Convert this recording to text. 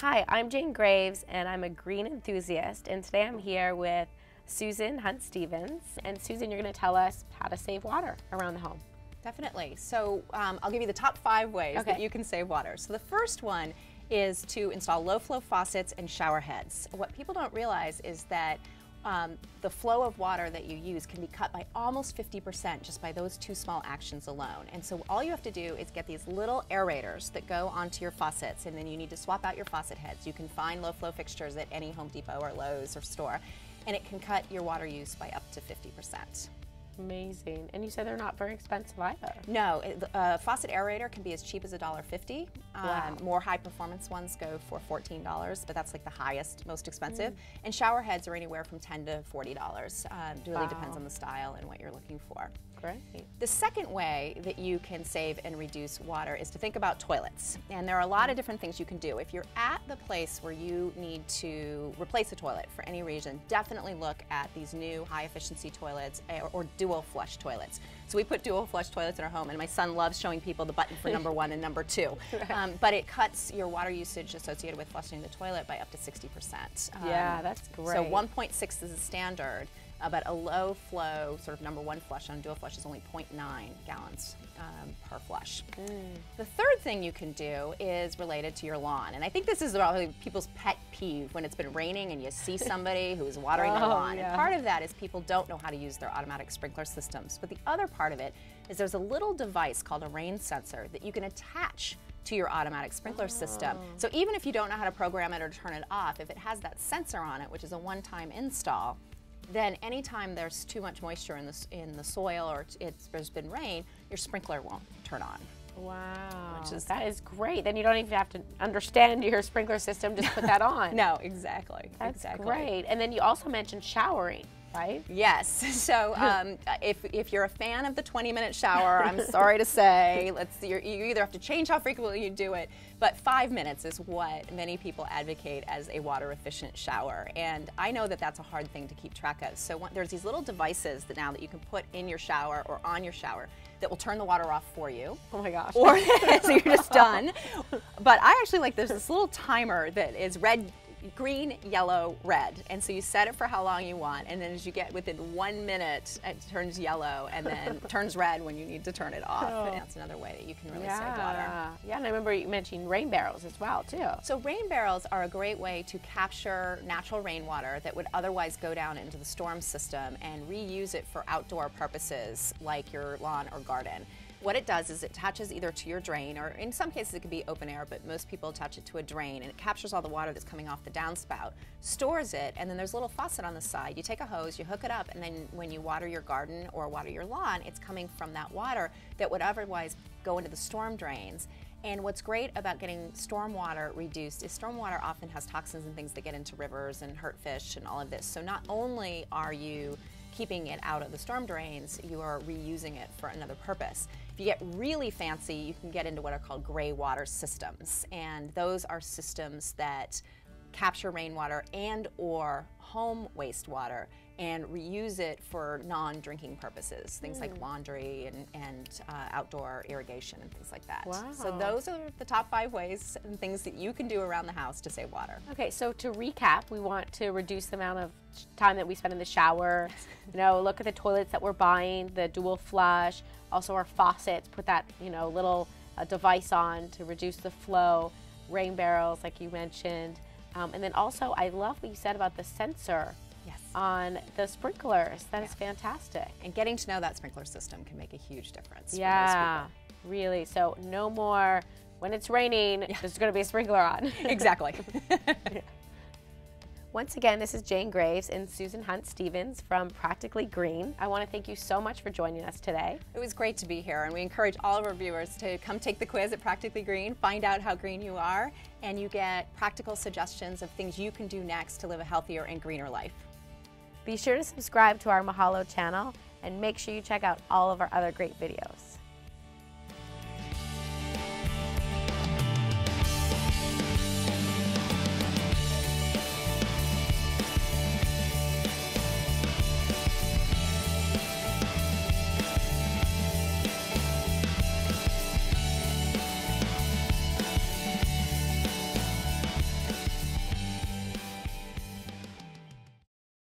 Hi, I'm Jane Graves and I'm a green enthusiast, and today I'm here with Susan Hunt-Stevens. And Susan, you're going to tell us how to save water around the home. Definitely. So I'll give you the top 5 ways that you can save water. So the first one is to install low flow faucets and shower heads. What people don't realize is that the flow of water that you use can be cut by almost 50% just by those 2 small actions alone. And so all you have to do is get these little aerators that go onto your faucets, and then you need to swap out your faucet heads. You can find low flow fixtures at any Home Depot or Lowe's or store, and it can cut your water use by up to 50%. Amazing. And you said they're not very expensive either. No, a faucet aerator can be as cheap as $1.50. Wow. More high performance ones go for $14, but that's like the highest, most expensive. And shower heads are anywhere from $10 to $40. It really depends on the style and what you're looking for. Great. The second way that you can save and reduce water is to think about toilets. And there are a lot of different things you can do. If you're at the place where you need to replace a toilet for any reason, definitely look at these new high efficiency toilets or dual flush toilets. So we put dual flush toilets in our home, and my son loves showing people the button for number 1 and number 2. But it cuts your water usage associated with flushing the toilet by up to 60%. Yeah, that's great. So 1.6 is a standard. But a low flow, sort of number 1 flush on a dual flush is only 0.9 gallons per flush. The third thing you can do is related to your lawn. And I think this is probably people's pet peeve when it's been raining and you see somebody who's watering their lawn. And part of that is people don't know how to use their automatic sprinkler systems. But the other part of it is there's a little device called a rain sensor that you can attach to your automatic sprinkler system. So even if you don't know how to program it or turn it off, if it has that sensor on it, which is a one-time install, then anytime there's too much moisture in the soil or there's been rain, your sprinkler won't turn on. Wow, that is great. Then you don't even have to understand your sprinkler system, just put that on. No, exactly. That's great. And then you also mentioned showering, right? Yes. So if you're a fan of the 20-minute shower, I'm sorry to say, you either have to change how frequently you do it, but 5 minutes is what many people advocate as a water-efficient shower. And I know that that's a hard thing to keep track of. So there's these little devices that you can put in your shower or on your shower that will turn the water off for you. Oh my gosh. Or so you're just done. But I actually there's this little timer that is red, green, yellow, red. And so you set it for how long you want, and then as you get within 1 minute, it turns yellow and then turns red when you need to turn it off. And that's another way that you can really save water. Yeah, and I remember you mentioning rain barrels as well, too. So rain barrels are a great way to capture natural rainwater that would otherwise go down into the storm system and reuse it for outdoor purposes like your lawn or garden. What it does is it attaches either to your drain, or in some cases it could be open air, but most people attach it to a drain, and it captures all the water that's coming off the downspout, stores it, and then there's a little faucet on the side. You take a hose, you hook it up, and then when you water your garden or water your lawn, it's coming from that water that would otherwise go into the storm drains. And what's great about getting storm water reduced is storm water often has toxins and things that get into rivers and hurt fish and all of this. So not only are you keeping it out of the storm drains, you are reusing it for another purpose. If you get really fancy, you can get into what are called gray water systems, and those are systems that capture rainwater and or home wastewater and reuse it for non-drinking purposes, things like laundry and outdoor irrigation and things like that. Wow. So those are the top 5 ways and things that you can do around the house to save water. Okay, so to recap, we want to reduce the amount of time that we spend in the shower, look at the toilets that we're buying, the dual flush, also our faucets, put that, little device on to reduce the flow, rain barrels like you mentioned, and then also I love what you said about the sensor on the sprinklers. That is fantastic. And getting to know that sprinkler system can make a huge difference for Yeah, most people. Really. So no more, when it's raining, there's going to be a sprinkler on. Exactly. Once again, this is Jane Graves and Susan Hunt-Stevens from Practically Green. I want to thank you so much for joining us today. It was great to be here, and we encourage all of our viewers to come take the quiz at Practically Green, find out how green you are, and you get practical suggestions of things you can do next to live a healthier and greener life. Be sure to subscribe to our Mahalo channel and make sure you check out all of our other great videos.